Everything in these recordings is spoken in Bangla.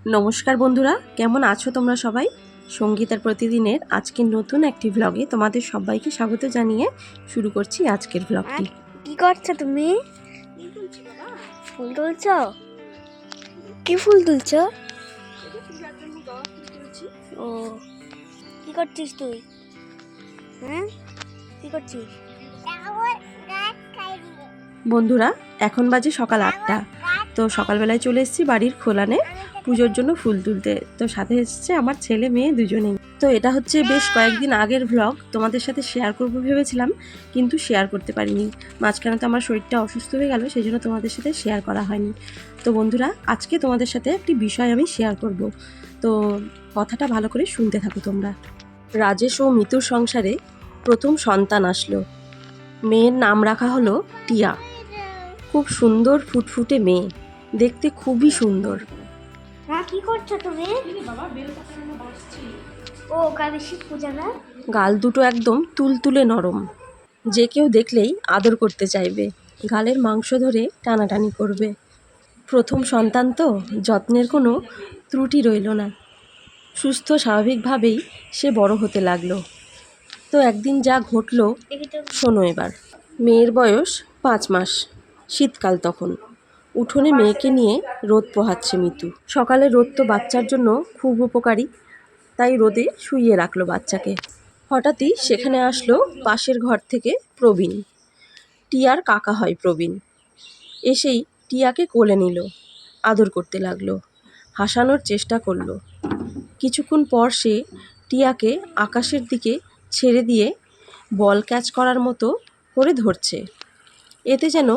নমস্কার বন্ধুরা, কেমন আছো তোমরা সবাই? সঙ্গীতার প্রতিদিনের আজকের নতুন একটি ব্লগে তোমাদের সবাইকে স্বাগত জানিয়ে শুরু করছি আজকের ব্লগটি। কি করছো তুমি? ফুল তুলছো? কি ফুল তুলছো? ও, কি করছিস তুই? হ্যাঁ, কি করছিস? বন্ধুরা, এখন বাজে সকাল 8টা। তো সকালবেলায় চলে এসেছি বাড়ির খোলানে পুজোর জন্য ফুল তুলতে। তো সাথে এসেছে আমার ছেলে মেয়ে দুজনেই। তো এটা হচ্ছে বেশ কয়েকদিন আগের ব্লগ, তোমাদের সাথে শেয়ার করবো ভেবেছিলাম, কিন্তু শেয়ার করতে পারিনি। মাঝখানে তো আমার শরীরটা অসুস্থ হয়ে গেল, সেই জন্য তোমাদের সাথে শেয়ার করা হয়নি। তো বন্ধুরা, আজকে তোমাদের সাথে একটি বিষয় আমি শেয়ার করব। তো কথাটা ভালো করে শুনতে থাকো তোমরা। রাজেশ ও মিতুর সংসারে প্রথম সন্তান আসলো। মেয়ের নাম রাখা হলো টিয়া। খুব সুন্দর ফুটফুটে মেয়ে, দেখতে খুবই সুন্দর। হ্যাঁ, কি করছো তুমি? ও, কাল শিব পূজা না? গাল দুটো একদম তুলতুলে নরম, যে কেউ দেখলেই আদর করতে চাইবে, গালের মাংস ধরে টানাটানি করবে। প্রথম সন্তান তো, যত্নের কোনো ত্রুটি রইল না। সুস্থ স্বাভাবিকভাবেই সে বড় হতে লাগলো। তো একদিন যা ঘটলো শোনো এবার। মেয়ের বয়স 5 মাস, শীতকাল তখন। উঠোনে মেয়েকে নিয়ে রোদ পোহাচ্ছে মিতু। সকালে রোদ তো বাচ্চার জন্য খুব উপকারী, তাই রোদে শুইয়ে রাখলো বাচ্চাকে। হঠাৎই সেখানে আসলো পাশের ঘর থেকে প্রবীণ। টিয়ার কাকা হয় প্রবীণ। এসেই টিয়াকে কোলে নিল, আদর করতে লাগলো, হাসানোর চেষ্টা করলো। কিছুক্ষণ পর সে টিয়াকে আকাশের দিকে ছেড়ে দিয়ে বল ক্যাচ করার মতো করে ধরছে। এতে যেন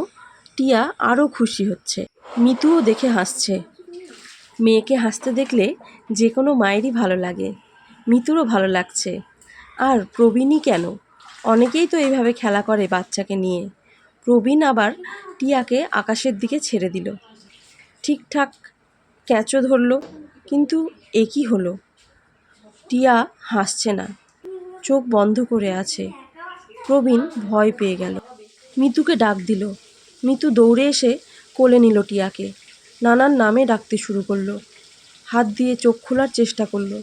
টিয়া আরও খুশি হচ্ছে। মিতুও দেখে হাসছে। মেয়েকে হাসতে দেখলে যে কোনো মায়েরই ভালো লাগে। মিতুরও ভালো লাগছে। আর প্রবীণই কেন, অনেকেই তো এইভাবে খেলা করে বাচ্চাকে নিয়ে। প্রবীণ আবার টিয়াকে আকাশের দিকে ছেড়ে দিল। ঠিকঠাক ক্যাচও ধরলো, কিন্তু এ কী হলো? টিয়া হাসছে না, চোখ বন্ধ করে আছে। প্রবীণ ভয় পেয়ে গেল, মিতুকে ডাক দিল। মিতু দৌড়ে এসে কোলে নিল টিয়াকে, নানান নামে ডাকতে শুরু করলো। হাত দিয়ে চোখ খোলার চেষ্টা করলো,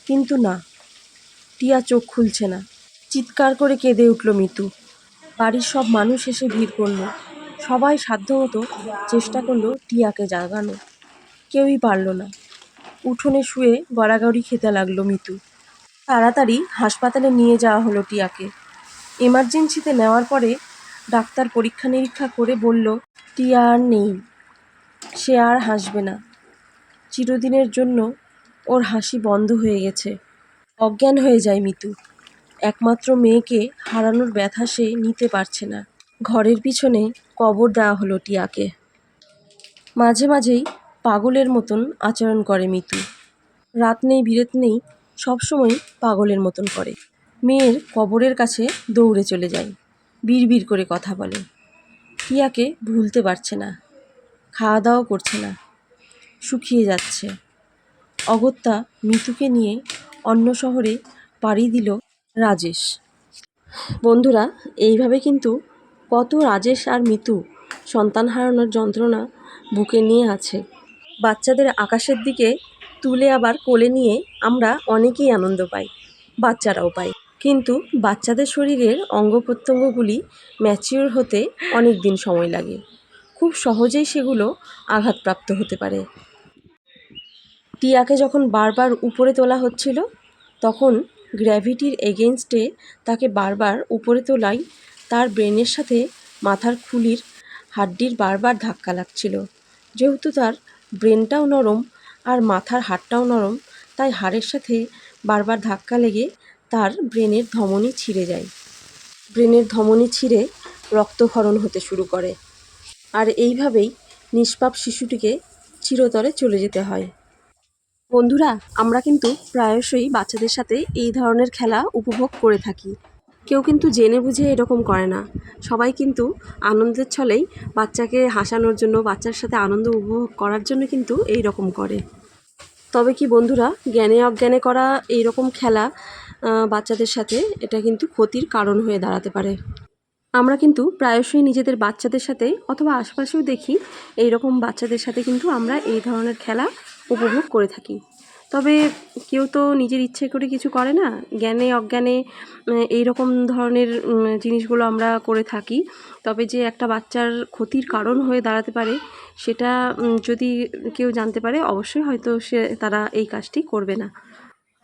কিন্তু না, টিয়া চোখ খুলছে না। চিৎকার করে কেঁদে উঠল মিতু। বাড়ির সব মানুষ এসে ভিড় করলো। সবাই সাধ্যমতো চেষ্টা করলো টিয়াকে জাগানো, কেউই পারল না। উঠোনে শুয়ে গড়াগড়ি খেতে লাগলো মিতু। তাড়াতাড়ি হাসপাতালে নিয়ে যাওয়া হলো টিয়াকে। এমার্জেন্সিতে নেওয়ার পরে ডাক্তার পরীক্ষা নিরীক্ষা করে বলল, টিয়া আর নেই, সে আর হাসবে না। চিরদিনের জন্য ওর হাসি বন্ধ হয়ে গেছে। অজ্ঞান হয়ে যায় মিতু। একমাত্র মেয়েকে হারানোর ব্যথা সে নিতে পারছে না। ঘরের পিছনে কবর দেওয়া হলো টিয়াকে। মাঝে মাঝেই পাগলের মতন আচরণ করে মিতু। রাত নেই বিরেত নেই, সবসময় পাগলের মতন করে। মেয়ের কবরের কাছে দৌড়ে চলে যায়, বিড়বিড় করে কথা বলে। টিয়াকে ভুলতে পারছে না, খাওয়া দাওয়া করছে না, শুকিয়ে যাচ্ছে। অগত্যা মিতুকে নিয়ে অন্য শহরে পাড়ি দিল রাজেশ। বন্ধুরা, এইভাবে কিন্তু কত রাজেশ আর মিতু সন্তান হারানোর যন্ত্রণা বুকে নিয়ে আছে। বাচ্চাদের আকাশের দিকে তুলে আবার কোলে নিয়ে আমরা অনেকেই আনন্দ পাই, বাচ্চারাও পায়। কিন্তু বাচ্চাদের শরীরের অঙ্গ প্রত্যঙ্গগুলি ম্যাচিওর হতে অনেক দিন সময় লাগে। খুব সহজেই সেগুলো আঘাতপ্রাপ্ত হতে পারে। টিয়াকে যখন বারবার উপরে তোলা হচ্ছিল, তখন গ্র্যাভিটির এগেনস্টে তাকে বারবার উপরে তোলায় তার ব্রেনের সাথে মাথার খুলির হাড্ডির বারবার ধাক্কা লাগছিল। যেহেতু তার ব্রেনটাও নরম আর মাথার হাড়টাও নরম, তাই হাড়ের সাথে বারবার ধাক্কা লেগে তার ব্রেনের ধমনী ছিঁড়ে যায়। ব্রেনের ধমনী ছিঁড়ে রক্তক্ষরণ হতে শুরু করে। আর এইভাবেই নিষ্পাপ শিশুটিকে চিরতরে চলে যেতে হয়। বন্ধুরা, আমরা কিন্তু প্রায়শই বাচ্চাদের সাথে এই ধরনের খেলা উপভোগ করে থাকি। কেউ কিন্তু জেনে বুঝে এরকম করে না। সবাই কিন্তু আনন্দের ছলেই বাচ্চাকে হাসানোর জন্য, বাচ্চার সাথে আনন্দ উপভোগ করার জন্য কিন্তু এই রকম করে। তবে কি বন্ধুরা, জ্ঞানে অজ্ঞানে করা এই রকম খেলা বাচ্চাদের সাথে এটা কিন্তু ক্ষতির কারণ হয়ে দাঁড়াতে পারে। আমরা কিন্তু প্রায়শই নিজেদের বাচ্চাদের সাথে অথবা আশপাশেও দেখি এই রকম বাচ্চাদের সাথে কিন্তু আমরা এই ধরনের খেলা উপভোগ করে থাকি। তবে কেউ তো নিজের ইচ্ছে করে কিছু করে না, জ্ঞানে অজ্ঞানে এই রকম ধরনের জিনিসগুলো আমরা করে থাকি। তবে যে একটা বাচ্চার ক্ষতির কারণ হয়ে দাঁড়াতে পারে সেটা যদি কেউ জানতে পারে, অবশ্যই হয়তো তারা এই কাজটি করবে না।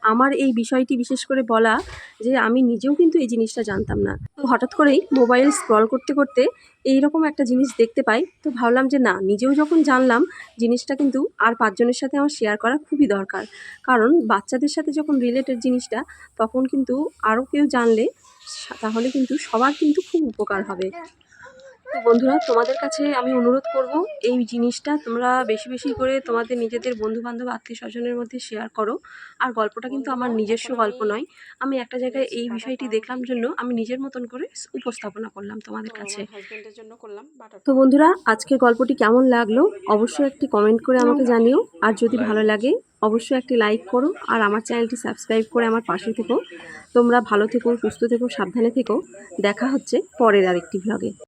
আমার এই বিষয়টি বিশেষ করে বলা যে আমি নিজেও কিন্তু এই জিনিসটা জানতাম না। তো হঠাৎ করেই মোবাইল স্ক্রল করতে করতে এইরকম একটা জিনিস দেখতে পাই, তো ভাবলাম যে না, নিজেও যখন জানলাম জিনিসটা কিন্তু আর 5 জনের সাথে আমার শেয়ার করা খুবই দরকার। কারণ বাচ্চাদের সাথে যখন রিলেটেড জিনিসটা, তখন কিন্তু আরও কেউ জানলে তাহলে কিন্তু সবার কিন্তু খুব উপকার হবে। তো বন্ধুরা, তোমাদের কাছে আমি অনুরোধ করব, এই জিনিসটা তোমরা বেশি বেশি করে তোমাদের নিজেদের বন্ধুবান্ধব আত্মীয় স্বজনের মধ্যে শেয়ার করো। আর গল্পটা কিন্তু আমার নিজস্ব গল্প নয়, আমি একটা জায়গায় এই বিষয়টি দেখলাম জন্য আমি নিজের মতন করে উপস্থাপনা করলাম তোমাদের কাছে। তো বন্ধুরা, আজকের গল্পটি কেমন লাগলো অবশ্যই একটি কমেন্ট করে আমাকে জানিও। আর যদি ভালো লাগে অবশ্যই একটি লাইক করো, আর আমার চ্যানেলটি সাবস্ক্রাইব করে আমার পাশে থেকো। তোমরা ভালো থেকো, সুস্থ থেকো, সাবধানে থেকো। দেখা হচ্ছে পরের আরেকটি ভ্লগে।